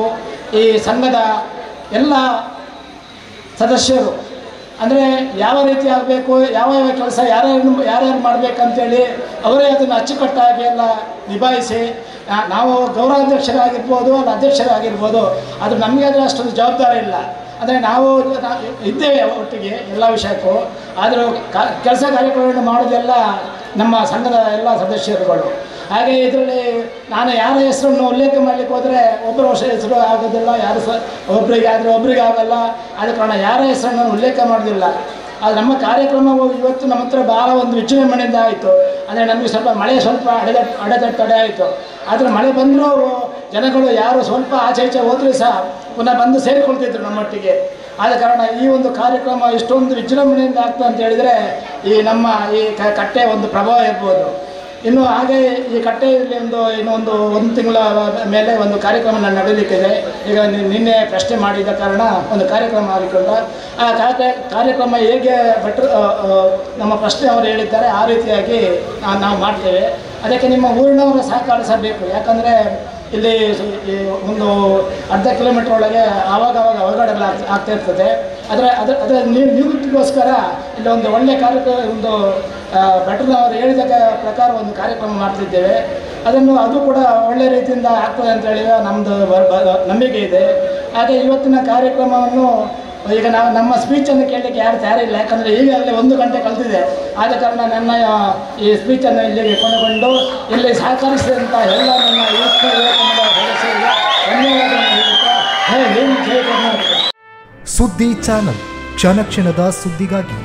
ಈ ಸಂಘದ ಎಲ್ಲ ಸದಸ್ಯರು ಅಂದರೆ ಯಾವ ರೀತಿ ಆಗಬೇಕು, ಯಾವ ಕೆಲಸ ಯಾರ್ಯಾರು ಮಾಡಬೇಕಂತೇಳಿ ಅವರೇ ಅದನ್ನು ಅಚ್ಚುಕಟ್ಟಾಗಿ ಎಲ್ಲ ನಿಭಾಯಿಸಿ, ನಾವು ಗೌರವಾಧ್ಯಕ್ಷರಾಗಿರ್ಬೋದು ಅಲ್ಲ ಅಧ್ಯಕ್ಷರಾಗಿರ್ಬೋದು, ಅದು ನಮಗೆ ಆದರೆ ಅಷ್ಟೊಂದು ಜವಾಬ್ದಾರಿ ಇಲ್ಲ. ಅಂದರೆ ನಾವು ಇದ್ದೇವೆ ಒಟ್ಟಿಗೆ ಎಲ್ಲ ವಿಷಯಕ್ಕೂ, ಆದರೂ ಕೆಲಸ ಕಾರ್ಯಕ್ರಮಗಳನ್ನು ಮಾಡೋದೆಲ್ಲ ನಮ್ಮ ಸಂಘದ ಎಲ್ಲ ಸದಸ್ಯರುಗಳು. ಹಾಗೆ ಇದರಲ್ಲಿ ನಾನು ಯಾರ ಹೆಸರನ್ನು ಉಲ್ಲೇಖ ಮಾಡಲಿಕ್ಕೆ ಹೋದರೆ ಒಬ್ಬರ ಹೆಸರು ಆಗೋದಿಲ್ಲ, ಯಾರು ಒಬ್ಬರಿಗೆ ಆದರೆ ಒಬ್ಬರಿಗೆ ಆಗಲ್ಲ. ಆದ ಕಾರಣ ಯಾರ ಹೆಸರನ್ನು ಉಲ್ಲೇಖ ಮಾಡೋದಿಲ್ಲ. ಅದು ನಮ್ಮ ಕಾರ್ಯಕ್ರಮವು ಇವತ್ತು ನಮ್ಮ ಹತ್ರ ಭಾಳ ಒಂದು ವಿಜೃಂಭಣೆಯಿಂದ ಆಯಿತು. ಅಂದರೆ ನಮಗೆ ಸ್ವಲ್ಪ ಮಳೆ ಸ್ವಲ್ಪ ತಡೆ ಆಯಿತು. ಆದರೆ ಮಳೆ ಬಂದರೂ ಜನಗಳು ಯಾರು ಸ್ವಲ್ಪ ಆಚೆ ಈಚೆ ಹೋದರೂ ಸಹ ಪುನಃ ಬಂದು ಸೇರಿಕೊಳ್ತಿದ್ರು ನಮ್ಮೊಟ್ಟಿಗೆ. ಆದ ಕಾರಣ ಈ ಒಂದು ಕಾರ್ಯಕ್ರಮ ಇಷ್ಟೊಂದು ವಿಜೃಂಭಣೆಯಿಂದ ಆಗ್ತದೆ ಅಂತ ಹೇಳಿದರೆ ಈ ನಮ್ಮ ಈ ಕಟ್ಟೆ ಒಂದು ಪ್ರಭಾವ ಇರ್ಬೋದು. ಇನ್ನು ಹಾಗೆ ಈ ಕಟ್ಟೆಯಲ್ಲಿ ಇನ್ನೊಂದು 1 ತಿಂಗಳ ಮೇಲೆ ಒಂದು ಕಾರ್ಯಕ್ರಮ ನಡೆಯಲಿಕ್ಕಿದೆ. ಈಗ ನಿನ್ನೆ ಪ್ರಶ್ನೆ ಮಾಡಿದ ಕಾರಣ ಒಂದು ಕಾರ್ಯಕ್ರಮ ಆಗಿಕೊಂಡ ಆ ಕಾರ್ಯಕ್ರಮ ಹೇಗೆ ನಮ್ಮ ಪ್ರಶ್ನೆ ಅವರು ಹೇಳಿದ್ದಾರೆ ಆ ರೀತಿಯಾಗಿ ನಾವು ಮಾಡ್ತೇವೆ. ಅದಕ್ಕೆ ನಿಮ್ಮ ಊರಿನವರ ಸಹಕರಿಸಬೇಕು. ಯಾಕಂದರೆ ಇಲ್ಲಿ ಒಂದು ಅರ್ಧ ಕಿಲೋಮೀಟರ್ ಒಳಗೆ ಆವಾಗ ಅವಘಡಗಳು ಆಗ್ತಾ ಇರ್ತದೆ. ಅದರ ನಿವೃತ್ತಿಗೋಸ್ಕರ ಇಲ್ಲಿ ಒಂದು ಒಳ್ಳೆಯ ಕಾರ್ಯಕ್ರಮ, ಒಂದು ಭಟ್ರನವರು ಹೇಳಿದ ಪ್ರಕಾರ ಒಂದು ಕಾರ್ಯಕ್ರಮ ಮಾಡ್ತಿದ್ದೇವೆ. ಅದು ಕೂಡ ಒಳ್ಳೆಯ ರೀತಿಯಿಂದ ಆಗ್ತದೆ ಅಂತೇಳಿ ನಮ್ಮದು ನಂಬಿಕೆ ಇದೆ. ಹಾಗೆ ಇವತ್ತಿನ ಕಾರ್ಯಕ್ರಮವನ್ನು ಈಗ ನಮ್ಮ ಸ್ಪೀಚನ್ನು ಕೇಳಲಿಕ್ಕೆ ಯಾರು ತಯಾರಿಲ್ಲ. ಯಾಕಂದರೆ ಈಗಾಗಲೇ 1 ಗಂಟೆ ಕಳೆದಿದೆ. ಆದ ಕಾರಣ ನನ್ನ ಈ ಸ್ಪೀಚನ್ನು ಇಲ್ಲಿಗೆ ಕೊನೆಗೊಂಡು ಇಲ್ಲಿ ಸಹಕರಿಸಿದಂಥ ಎಲ್ಲ ನನ್ನ ಸದಸ್ಯರಿಗೆ ಧನ್ಯವಾದಗಳನ್ನು ಹೇಳುತ್ತಾ ಜೈ ಕರ್ನಾಟಕ. ಸುದ್ದಿ ಚಾನಲ್, ಕ್ಷಣ ಕ್ಷಣದ ಸುದ್ದಿಗಾಗಿ.